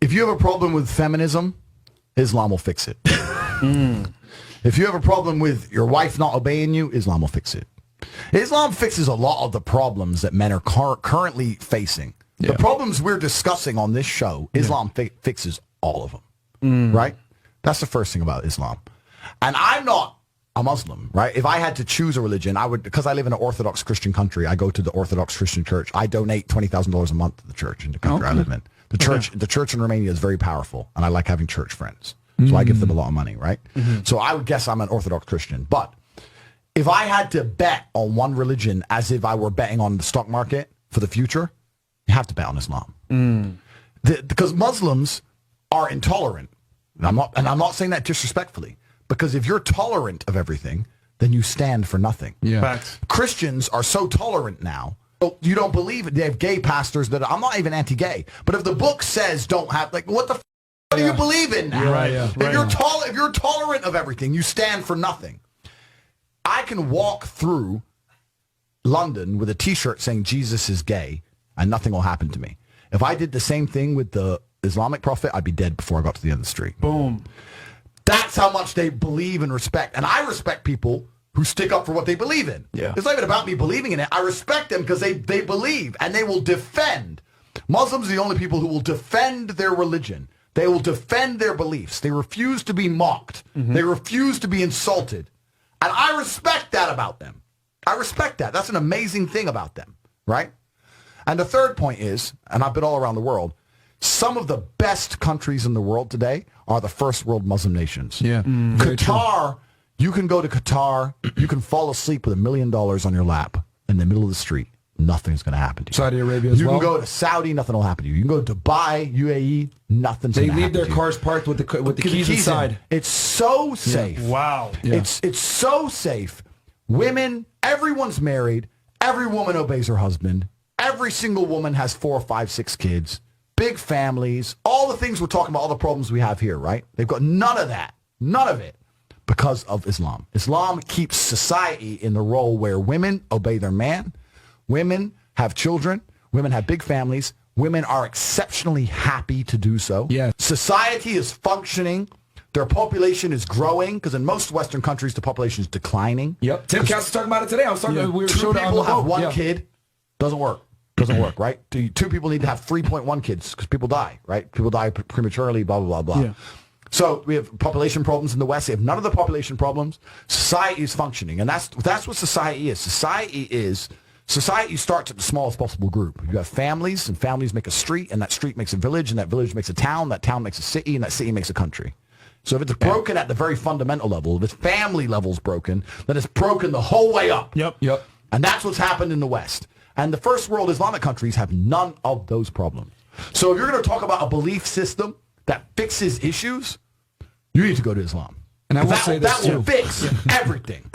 If you have a problem with feminism, Islam will fix it. If you have a problem with your wife not obeying you, Islam will fix it. Islam fixes a lot of the problems that men are currently facing. Yeah. The problems we're discussing on this show, Islam fixes all of them, right? That's the first thing about Islam. And I'm not a Muslim, right? If I had to choose a religion, I would, because I live in an Orthodox Christian country, I go to the Orthodox Christian church. I donate $20,000 a month to the church in the country I live in. The church in Romania is very powerful, and I like having church friends. So I give them a lot of money, right? So I would guess I'm an Orthodox Christian. But if I had to bet on one religion as if I were betting on the stock market for the future, you have to bet on Islam. Because Muslims are intolerant. And I'm not saying that disrespectfully. Because if you're tolerant of everything, then you stand for nothing. Yeah. Facts. Christians are so tolerant now. You don't believe it. They have gay pastors that I'm not even anti-gay. But if the book says don't have, like, what the what do you believe in now? Right, If you're tolerant of everything, you stand for nothing. I can walk through London with a T-shirt saying Jesus is gay, and nothing will happen to me. If I did the same thing with the Islamic prophet, I'd be dead before I got to the end of the street. Boom. That's how much they believe and respect. And I respect people who stick up for what they believe in. Yeah. It's not even about me believing in it. I respect them because they believe, and they will defend. Muslims are the only people who will defend their religion. They will defend their beliefs. They refuse to be mocked. They refuse to be insulted. And I respect that about them. I respect that. That's an amazing thing about them, right? And the third point is, and I've been all around the world, some of the best countries in the world today are the first world Muslim nations. Yeah. Qatar, you can go to Qatar, you can fall asleep with $1 million on your lap in the middle of the street. Nothing's going to happen to you. Saudi Arabia as well. You can go to Saudi, nothing will happen to you. You can go to Dubai, UAE, nothing's going to happen to you. They leave their cars parked with the keys inside. It's so safe. Yeah. Wow. Yeah. It's so safe. Women, everyone's married. Every woman obeys her husband. Every single woman has 4, 5, 6 kids. Big families. All the things we're talking about, all the problems we have here, right? They've got none of that. None of it. Because of Islam. Islam keeps society in the role where women obey their man. Women have children. Women have big families. Women are exceptionally happy to do so. Yeah. Society is functioning. Their population is growing because in most Western countries, the population is declining. Yep. Tim Cass was talking about it today. I was talking. We were Two showing people have one kid. Doesn't work. Doesn't work, right? Two people need to have 3.1 kids because people die, right? People die prematurely, blah, blah, blah, blah. Yeah. So we have population problems in the West. We have none of the population problems. Society is functioning. And that's what society is. Society starts at the smallest possible group. You have families, and families make a street, and that street makes a village, and that village makes a town, that town makes a city, and that city makes a country. So if it's broken at the very fundamental level, if its family level's broken, then it's broken the whole way up. Yep. And that's what's happened in the West. And the first world Islamic countries have none of those problems. So if you're going to talk about a belief system that fixes issues, you need to go to Islam. And I will say this that will fix everything.